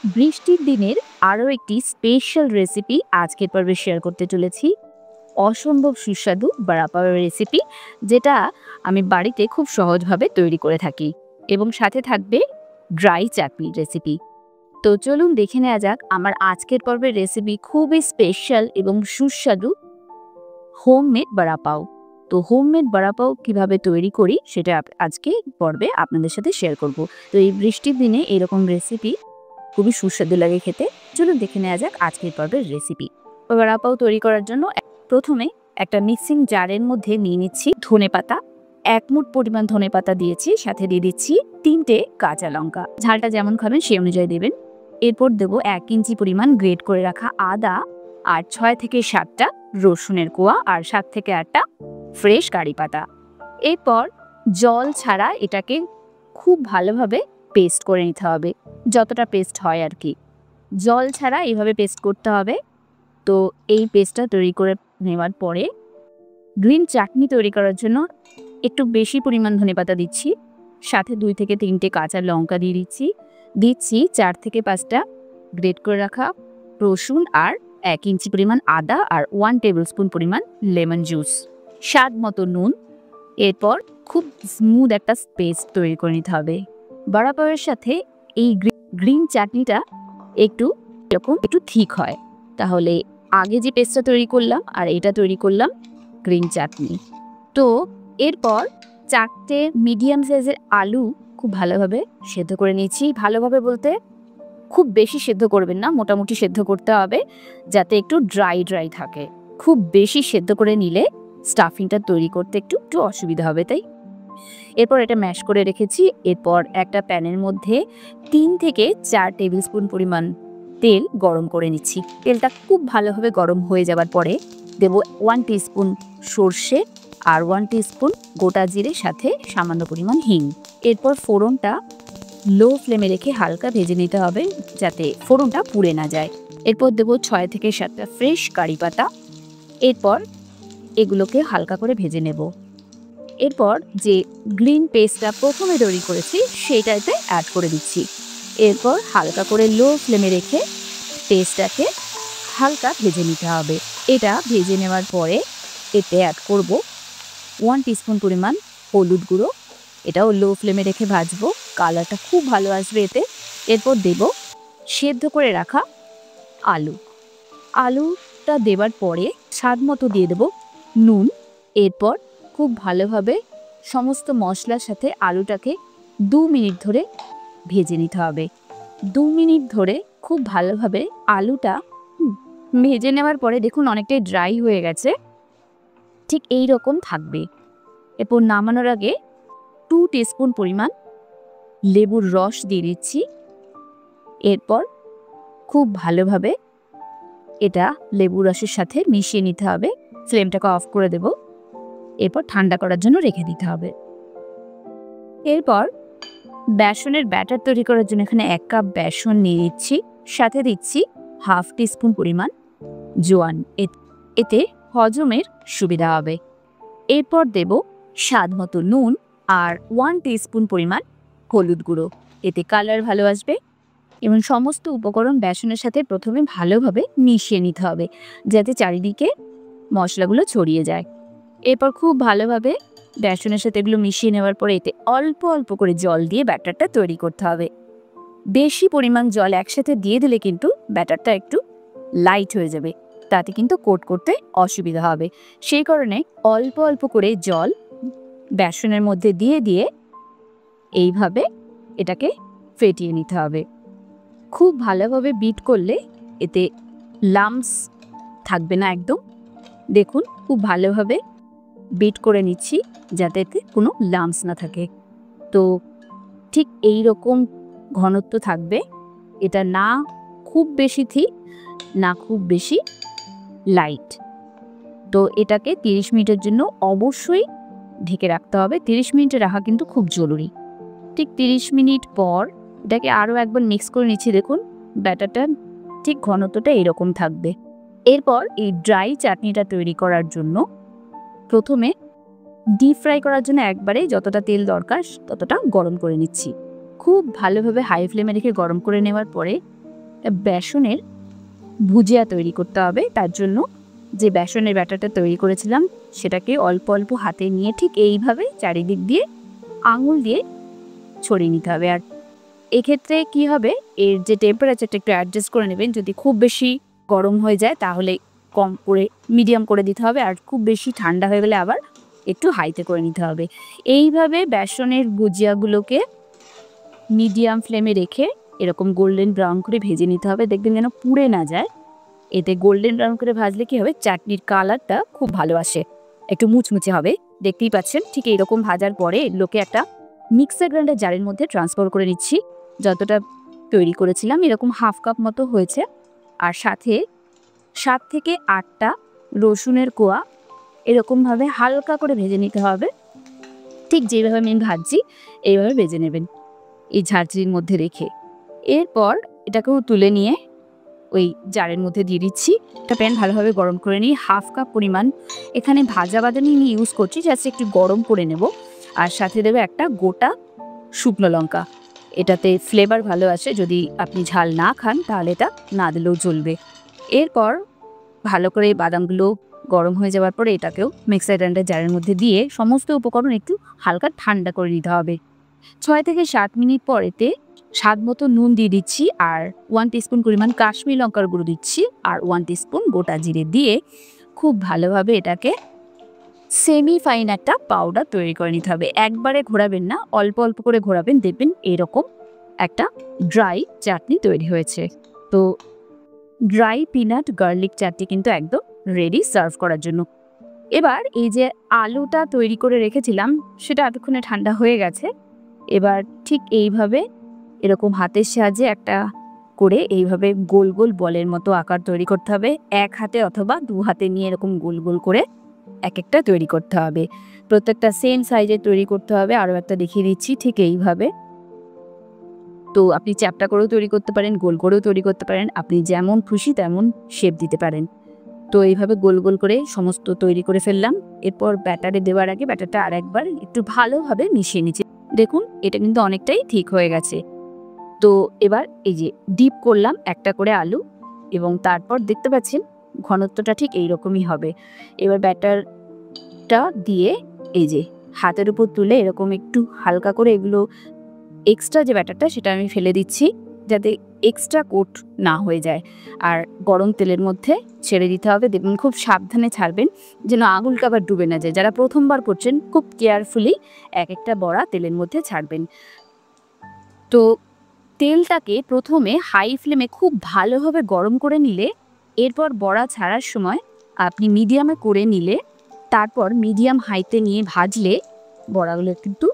বৃষ্টির দিনের আরও একটি স্পেশাল রেসিপি আজকের পর্বে শেয়ার করতে চলেছি। অসম্ভব সুস্বাদু বড়া পাওয়ের রেসিপি, যেটা আমি বাড়িতে খুব সহজভাবে তৈরি করে থাকি, এবং সাথে থাকবে ড্রাই চাটনির রেসিপি। তো চলুন দেখে নেওয়া যাক আমার আজকের পর্বের রেসিপি, খুবই স্পেশাল এবং সুস্বাদু হোমমেড বড়া পাও। তো হোমমেড বড়া পাও কীভাবে তৈরি করি সেটা আজকে পর্বে আপনাদের সাথে শেয়ার করব। তো এই বৃষ্টির দিনে এরকম রেসিপি খুবই সুস্বাদু লাগে খেতে। চলুন দেখে নেওয়া যাক আজকের পর্বের রেসিপি। বড়া পাও তৈরি করার জন্য প্রথমে একটা মিক্সিং জারের মধ্যে নিয়ে নিচ্ছি ধনেপাতা। 1 মুঠ পরিমাণ ধনেপাতা দিয়েছি, সাথে দিয়ে দিচ্ছি 3টে কাঁচা লঙ্কা। ঝালটা যেমন খাবেন সেই অনুযায়ী দেবেন। এরপর দেবো 1 ইঞ্চি পরিমাণ গ্রেট করে রাখা আদা, আর 6 থেকে 7টা রসুনের কোয়া, আর 7 থেকে 8টা ফ্রেশ কারি পাতা। এরপর জল ছাড়া এটাকে খুব ভালোভাবে পেস্ট করে নিতে হবে, যতটা পেস্ট হয় আর কি। জল ছাড়া এইভাবে পেস্ট করতে হবে। তো এই পেস্টটা তৈরি করে নেওয়ার পরে গ্রিন চাটনি তৈরি করার জন্য একটু বেশি পরিমাণ ধনেপাতা দিচ্ছি, সাথে 2 থেকে 3টে কাঁচা লঙ্কা দিয়ে দিচ্ছি 4 থেকে 5টা গ্রেট করে রাখা রসুন, আর 1 ইঞ্চি পরিমাণ আদা, আর 1 টেবিল স্পুন পরিমাণ লেমন জুস, স্বাদ মতো নুন। এরপর খুব স্মুথ একটা পেস্ট তৈরি করে নিতে হবে। বড়া পাওয়ের সাথে এই গ্রিন চাটনিটা একটু ঠিক হয়। তাহলে আগে যে পেস্টটা তৈরি করলাম আর এটা তৈরি করলাম গ্রিন চাটনি। তো এরপর 4টে মিডিয়াম সাইজের আলু খুব ভালোভাবে সেদ্ধ করে নিয়েছি। ভালোভাবে বলতে খুব বেশি সেদ্ধ করবেন না, মোটামুটি সেদ্ধ করতে হবে, যাতে একটু ড্রাই থাকে। খুব বেশি সেদ্ধ করে নিলে স্টাফিংটা তৈরি করতে একটু অসুবিধা হবে, তাই। এরপর এটা ম্যাশ করে রেখেছি। এরপর একটা প্যানের মধ্যে 3 থেকে 4 টেবিল স্পুন পরিমাণ তেল গরম করে নিচ্ছি। তেলটা খুব ভালোভাবে গরম হয়ে যাবার পরে দেব 1 টিস্পুন সর্ষে, আর 1 টিস্পুন গোটা জিরে, সাথে সামান্য পরিমাণ হিং। এরপর ফোড়নটা লো ফ্লেমে রেখে হালকা ভেজে নিতে হবে, যাতে ফোড়নটা পুড়ে না যায়। এরপর দেব 6 থেকে 7টা ফ্রেশ কারি পাতা। এরপর এগুলোকে হালকা করে ভেজে নেব। এরপর যে গ্রিন পেস্টটা প্রথমে তৈরি করেছি সেইটাতে অ্যাড করে দিচ্ছি। এরপর হালকা করে লো ফ্লেমে রেখে পেস্টটাকে হালকা ভেজে নিতে হবে। এটা ভেজে নেওয়ার পরে এতে অ্যাড করব 1 টিস্পুন পরিমাণ হলুদ গুঁড়ো। এটাও লো ফ্লেমে রেখে ভাজবো, কালারটা খুব ভালো আসবে এতে। এরপর দেব সেদ্ধ করে রাখা আলুটা দেবার পরে স্বাদ মতো দিয়ে দেব নুন। এরপর খুব ভালোভাবে সমস্ত মশলার সাথে আলুটাকে 2 মিনিট ধরে ভেজে নিতে হবে। 2 মিনিট ধরে খুব ভালোভাবে আলুটা ভেজে নেওয়ার পরে দেখুন অনেকটাই ড্রাই হয়ে গেছে, ঠিক এই রকম থাকবে। এরপর নামানোর আগে 2 টিস্পুন পরিমাণ লেবুর রস দিয়ে দিচ্ছি। এরপর খুব ভালোভাবে এটা লেবুর রসের সাথে মিশিয়ে নিতে হবে। ফ্লেমটাকে অফ করে দেব। এরপর ঠান্ডা করার জন্য রেখে দিতে হবে। এরপর বেসনের ব্যাটার তৈরি করার জন্য এখানে 1 কাপ বেসন নিয়ে নিচ্ছি, সাথে দিচ্ছি হাফ টিস্পুন পরিমাণ জোয়ান, এতে হজমের সুবিধা হবে। এরপর দেব স্বাদ মতো নুন, আর 1 টিস্পুন পরিমাণ হলুদ গুঁড়ো, এতে কালার ভালো আসবে। এবং সমস্ত উপকরণ বেসনের সাথে প্রথমে ভালোভাবে মিশিয়ে নিতে হবে, যাতে চারিদিকে মশলাগুলো ছড়িয়ে যায়। এরপর খুব ভালোভাবে বেসনের সাথে এগুলো মিশিয়ে নেওয়ার পরে এতে অল্প অল্প করে জল দিয়ে ব্যাটারটা তৈরি করতে হবে। বেশি পরিমাণ জল একসাথে দিয়ে দিলে কিন্তু ব্যাটারটা একটু লাইট হয়ে যাবে, তাতে কিন্তু কোট করতে অসুবিধা হবে। সেই কারণে অল্প অল্প করে জল বেসনের মধ্যে দিয়ে এইভাবে এটাকে ফেটিয়ে নিতে হবে। খুব ভালোভাবে বিট করলে এতে লাম্পস থাকবে না একদম। দেখুন খুব ভালোভাবে বিট করে নিচ্ছি, যাতে এতে কোনো লাম্পস না থাকে। তো ঠিক এই রকম ঘনত্ব থাকবে। এটা না খুব বেশি থিক, না খুব বেশি লাইট। তো এটাকে 30 মিনিটের জন্য অবশ্যই ঢেকে রাখতে হবে। 30 মিনিটে রাখা কিন্তু খুব জরুরি। ঠিক 30 মিনিট পর এটাকে আরও একবার মিক্স করে নিচ্ছি। দেখুন ব্যাটারটা ঠিক ঘনত্বটা এরকম থাকবে। এরপর এই ড্রাই চাটনিটা তৈরি করার জন্য প্রথমে ডিপ ফ্রাই করার জন্য একবারে যতটা তেল দরকার ততটা গরম করে নিচ্ছি। খুব ভালোভাবে হাই ফ্লেমে রেখে গরম করে নেওয়ার পরে একটা বেসনের ভুজিয়া তৈরি করতে হবে। তার জন্য যে বেসনের ব্যাটারটা তৈরি করেছিলাম সেটাকে অল্প অল্প হাতে নিয়ে ঠিক এইভাবে চারিদিক দিয়ে আঙুল দিয়ে ছড়িয়ে নিতে হবে। আর এক্ষেত্রে কি হবে, এর যে টেম্পারেচারটা একটু অ্যাডজাস্ট করে নেবেন। যদি খুব বেশি গরম হয়ে যায় তাহলে কম করে মিডিয়াম করে দিতে হবে, আর খুব বেশি ঠান্ডা হয়ে গেলে আবার একটু হাইতে করে নিতে হবে। এইভাবে বেসনের ভুজিয়াগুলোকে মিডিয়াম ফ্লেমে রেখে এরকম গোল্ডেন ব্রাউন করে ভেজে নিতে হবে। দেখবেন যেন পুড়ে না যায়। এতে গোল্ডেন ব্রাউন করে ভাজলে কি হবে, চাটনির কালারটা খুব ভালো আসে, একটু মুচমুচে হবে। দেখতেই পাচ্ছেন ঠিক এইরকম ভাজার পরে এগুলোকে একটা মিক্সার গ্রাইন্ডার জারের মধ্যে ট্রান্সফার করে নিচ্ছি। যতটা তৈরি করেছিলাম এরকম হাফ কাপ মতো হয়েছে। আর সাথে 7 থেকে 8টা রসুনের কোয়া এরকমভাবে হালকা করে ভেজে নিতে হবে। ঠিক যেভাবে আমি ভাজছি এইভাবে ভেজে নেবেন এই ঝাঁঝরির মধ্যে রেখে। এরপর এটাকেও তুলে নিয়ে ওই জারের মধ্যে দিয়ে দিচ্ছি। একটা প্যান ভালোভাবে গরম করে নিই। হাফ কাপ পরিমাণ এখানে ভাজা বাদামি নিয়ে ইউজ করছি, জাস্ট একটু গরম করে নেব। আর সাথে দেবে একটা গোটা শুকনো লঙ্কা, এটাতে ফ্লেভার ভালো আসে। যদি আপনি ঝাল না খান তাহলে এটা না দিলেও চলবে। এরপর ভালো করে বাদামগুলো গরম হয়ে যাওয়ার পরে এটাকেও মিক্সার গ্রাইন্ডার জারের মধ্যে দিয়ে সমস্ত উপকরণ একটু হালকা ঠান্ডা করে নিতে হবে। 6 থেকে 7 মিনিট পর এতে স্বাদ মতো নুন দিয়ে দিচ্ছি, আর 1 টিস্পুন পরিমাণ কাশ্মীরি লঙ্কার গুঁড়ো দিচ্ছি, আর 1 টিস্পুন গোটা জিরে দিয়ে খুব ভালোভাবে এটাকে সেমি ফাইন একটা পাউডার তৈরি করে নিতে হবে। একবারে ঘোরাবেন না, অল্প অল্প করে ঘোরাবেন, দেখবেন এরকম একটা ড্রাই চাটনি তৈরি হয়েছে। তো ড্রাই পিনাট গার্লিক চাটনি কিন্তু একদম রেডি সার্ভ করার জন্য। এবার এই যে আলুটা তৈরি করে রেখেছিলাম সেটা এতক্ষণে ঠান্ডা হয়ে গেছে। এবার ঠিক এইভাবে এরকম হাতের সাহায্যে একটা করে এইভাবে গোল গোল বলের মতো আকার তৈরি করতে হবে। এক হাতে অথবা 2 হাতে নিয়ে এরকম গোল গোল করে এক একটা তৈরি করতে হবে। প্রত্যেকটা সেম সাইজের তৈরি করতে হবে। আরও একটা দেখিয়ে দিচ্ছি ঠিক এইভাবে। তো আপনি চ্যাপ্টা করেও তৈরি করতে পারেন, গোল করেও তৈরি করতে পারেন, আপনি যেমন খুশি তেমন শেপ দিতে পারেন। তো এইভাবে গোল গোল করে সমস্ত তৈরি করে ফেললাম। এরপর ব্যাটারে দেওয়ার আগে ব্যাটারটা আরেকবার একটু ভালোভাবে মিশিয়ে নিচ্ছি। দেখুন এটা কিন্তু অনেকটাই ঠিক হয়ে গেছে। তো এবার এই যে ডিপ করলাম একটা করে আলু, এবং তারপর দেখতে পাচ্ছেন ঘনত্বটা ঠিক এইরকমই হবে। এবার ব্যাটারটা দিয়ে এই যে হাতের উপর তুলে এরকম একটু হালকা করে এগুলো এক্সট্রা যে ব্যাটারটা সেটা আমি ফেলে দিচ্ছি, যাতে এক্সট্রা কোট না হয়ে যায়। আর গরম তেলের মধ্যে ছেড়ে দিতে হবে। দেখুন খুব সাবধানে ছাড়বেন যেন আঙুলটা আবার ডুবে না যায়। যারা প্রথমবার করছেন খুব কেয়ারফুলি এক একটা বড়া তেলের মধ্যে ছাড়বেন। তো তেলটাকে প্রথমে হাই ফ্লেমে খুব ভালোভাবে গরম করে নিলে এরপর বড়া ছাড়ার সময় আপনি মিডিয়ামে করে নিলে তারপর মিডিয়াম হাইতে নিয়ে ভাজলে বড়াগুলো কিন্তু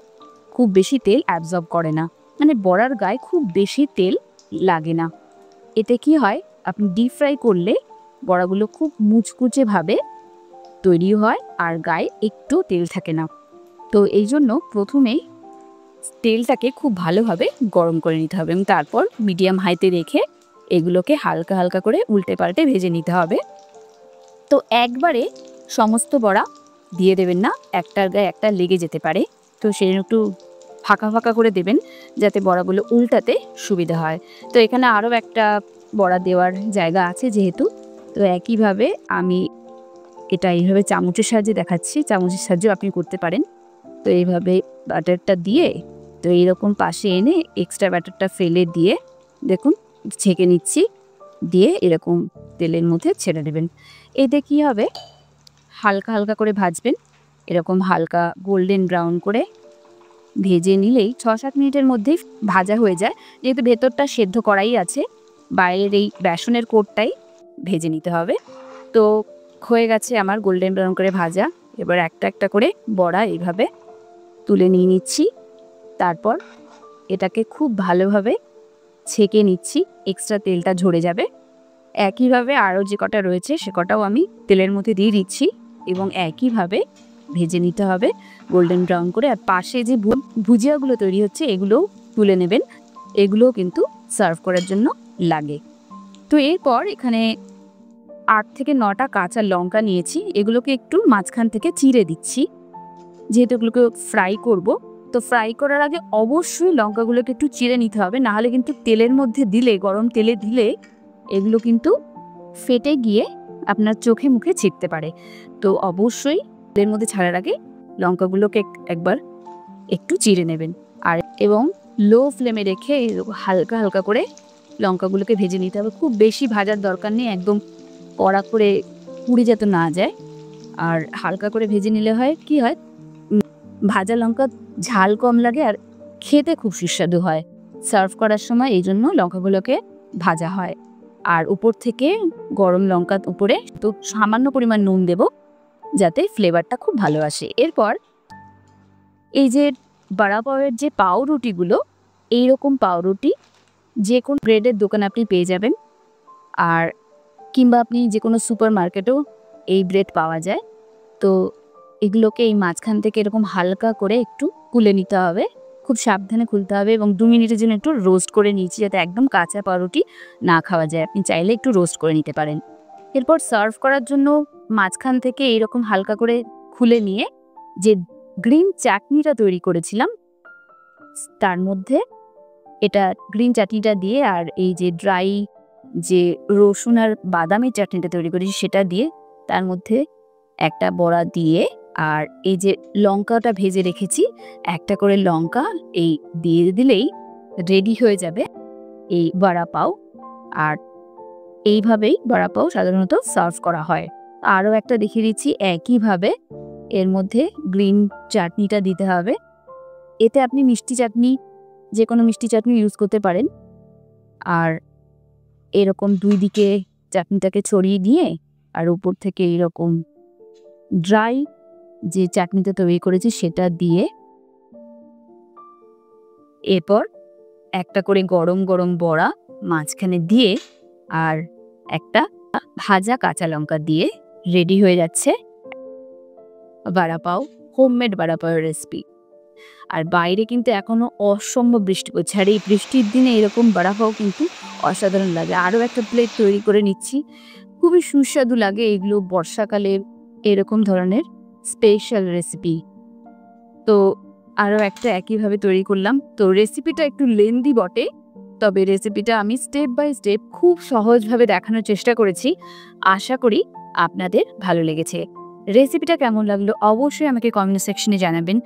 খুব বেশি তেল অ্যাবজর্ব করে না, মানে বড়ার গায়ে খুব বেশি তেল লাগে না। এতে কি হয়, আপনি ডিপ ফ্রাই করলে বড়াগুলো খুব মুচকুচেভাবে তৈরি হয় আর গায়ে একটু তেল থাকে না। তো এই জন্য প্রথমেই তেলটাকে খুব ভালোভাবে গরম করে নিতে হবে এবং তারপর মিডিয়াম হাইতে রেখে এগুলোকে হালকা হালকা করে উল্টে পাল্টে ভেজে নিতে হবে। তো একবারে সমস্ত বড়া দিয়ে দেবেন না, একটার গায়ে একটা লেগে যেতে পারে। তো সেই একটু ফাঁকা ফাঁকা করে দেবেন যাতে বড়াগুলো উল্টাতে সুবিধা হয়। তো এখানে আরও একটা বড়া দেওয়ার জায়গা আছে যেহেতু, তো একইভাবে আমি এটা এইভাবে চামচের সাহায্যে দেখাচ্ছি, চামচের সাহায্যেও আপনি করতে পারেন। তো এইভাবে ব্যাটারটা দিয়ে তো এইরকম পাশে এনে এক্সট্রা ব্যাটারটা ফেলে দিয়ে দেখুন ছেঁকে নিচ্ছি, দিয়ে এরকম তেলের মধ্যে ছেড়ে দেবেন। এতে কী হবে, হালকা হালকা করে ভাজবেন, এরকম হালকা গোল্ডেন ব্রাউন করে ভেজে নিলেই 6-7 মিনিটের মধ্যেই ভাজা হয়ে যায়। যেহেতু ভেতরটা সেদ্ধ করাই আছে, বাইরের এই বেসনের কোটটাই ভেজে নিতে হবে। তো হয়ে গেছে আমার গোল্ডেন ব্রাউন করে ভাজা। এবার একটা একটা করে বড়া এইভাবে তুলে নিয়ে নিচ্ছি। তারপর এটাকে খুব ভালোভাবে ছেঁকে নিচ্ছি, এক্সট্রা তেলটা ঝরে যাবে। একইভাবে আরও যে কটা রয়েছে সে কটাও আমি তেলের মধ্যে দিয়ে দিচ্ছি এবং একইভাবে ভেজে নিতে হবে গোল্ডেন ব্রাউন করে। আর পাশে যে ভুজিয়াগুলো তৈরি হচ্ছে এগুলোও তুলে নেবেন, এগুলোও কিন্তু সার্ভ করার জন্য লাগে। তো এরপর এখানে 8 থেকে 9টা কাঁচা লঙ্কা নিয়েছি, এগুলোকে একটু মাঝখান থেকে চিড়ে দিচ্ছি। যেহেতু এগুলোকে ফ্রাই করব তো ফ্রাই করার আগে অবশ্যই লঙ্কাগুলোকে একটু চিড়ে নিতে হবে, নাহলে কিন্তু তেলের মধ্যে দিলে, গরম তেলে দিলে এগুলো কিন্তু ফেটে গিয়ে আপনার চোখে মুখে ছিটতে পারে। তো অবশ্যই তেলের মধ্যে ছাড়ার আগে লঙ্কাগুলোকে একবার একটু চিড়ে নেবেন আর এবং লো ফ্লেমে রেখে হালকা হালকা করে লঙ্কাগুলোকে ভেজে নিতে হবে। খুব বেশি ভাজার দরকার নেই, একদম কড়া করে পুড়ে যাতে না যায়। আর হালকা করে ভেজে নিলে কি হয়, ভাজা লঙ্কা ঝাল কম লাগে আর খেতে খুব সুস্বাদু হয়। সার্ভ করার সময় এই জন্য লঙ্কাগুলোকে ভাজা হয়। আর উপর থেকে গরম লঙ্কা উপরে তো সামান্য পরিমাণ নুন দেব, যাতে ফ্লেভারটা খুব ভালো আসে। এরপর এই যে বড়া পাওয়ের যে পাউরুটিগুলো, এইরকম পাউরুটি যে কোনো ব্রেডের দোকানে আপনি পেয়ে যাবেন, আর কিংবা আপনি যে কোনো সুপার মার্কেটেও এই ব্রেড পাওয়া যায়। তো এগুলোকে এই মাঝখান থেকে এরকম হালকা করে একটু খুলে নিতে হবে, খুব সাবধানে খুলতে হবে এবং 2 মিনিটের জন্য একটু রোস্ট করে নিয়েছি, যাতে একদম কাঁচা পাউরুটি না খাওয়া যায়। আপনি চাইলে একটু রোস্ট করে নিতে পারেন। এরপর সার্ভ করার জন্য মাঝখান থেকে এইরকম হালকা করে খুলে নিয়ে যে গ্রিন চাটনিটা তৈরি করেছিলাম তার মধ্যে এটা গ্রিন চাটনিটা দিয়ে, আর এই যে ড্রাই যে রসুন আর বাদামের চাটনিটা তৈরি করেছি সেটা দিয়ে, তার মধ্যে একটা বড়া দিয়ে, আর এই যে লঙ্কাটা ভেজে রেখেছি একটা করে লঙ্কা এই দিয়ে দিলেই রেডি হয়ে যাবে এই বড়া পাও। আর এইভাবেই বড়া পাও সাধারণত সার্ভ করা হয়। আরও একটা দেখিয়ে দিচ্ছি, একইভাবে এর মধ্যে গ্রিন চাটনিটা দিতে হবে। এতে আপনি মিষ্টি চাটনি, যে কোনো মিষ্টি চাটনি ইউজ করতে পারেন। আর এরকম 2 দিকে চাটনিটাকে ছড়িয়ে দিয়ে আর উপর থেকে এরকম ড্রাই যে চাটনিটা তৈরি করেছি সেটা দিয়ে, এরপর একটা করে গরম গরম বড়া মাঝখানে দিয়ে আর একটা ভাজা কাঁচা লঙ্কা দিয়ে রেডি হয়ে যাচ্ছে বড়া পাও, হোমমেড বড়া পাওয়ের রেসিপি। আর বাইরে কিন্তু এখনো অসম্ভব বৃষ্টি পড়ছে, আর এই বৃষ্টির দিনে এরকম বড়া পাও কিন্তু অসাধারণ লাগে। আরও একটা প্লেট তৈরি করে নিচ্ছি, খুবই সুস্বাদু লাগে এগুলো বর্ষাকালে এরকম ধরনের স্পেশাল রেসিপি। তো আরও একটা একইভাবে তৈরি করলাম। তো রেসিপিটা একটু লেন্দি বটে, তবে রেসিপিটা আমি স্টেপ বাই স্টেপ খুব সহজভাবে দেখানোর চেষ্টা করেছি। আশা করি আপনাদের ভালো লেগেছে। রেসিপিটা কেমন লাগলো অবশ্যই আমাকে কমেন্ট সেকশনে জানাবেন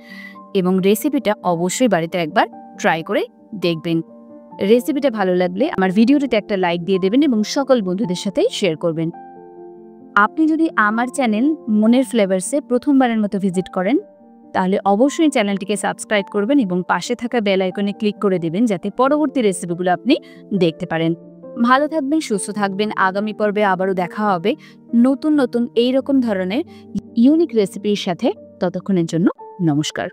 এবং রেসিপিটা অবশ্যই বাড়িতে একবার ট্রাই করে দেখবেন। রেসিপিটা ভালো লাগলে আমার ভিডিওটিতে একটা লাইক দিয়ে দেবেন এবং সকল বন্ধুদের সাথে শেয়ার করবেন। আপনি যদি আমার চ্যানেল মনের ফ্লেভার্সে প্রথমবারের মতো ভিজিট করেন, তাহলে অবশ্যই চ্যানেলটিকে সাবস্ক্রাইব করবেন এবং পাশে থাকা বেল আইকনে ক্লিক করে দেবেন, যাতে পরবর্তী রেসিপিগুলো আপনি দেখতে পারেন। ভালো থাকবেন, সুস্থ থাকবেন। আগামী পর্বে আবারও দেখা হবে নতুন নতুন এইরকম ধরনের ইউনিক রেসিপির সাথে। ততক্ষণের জন্য নমস্কার।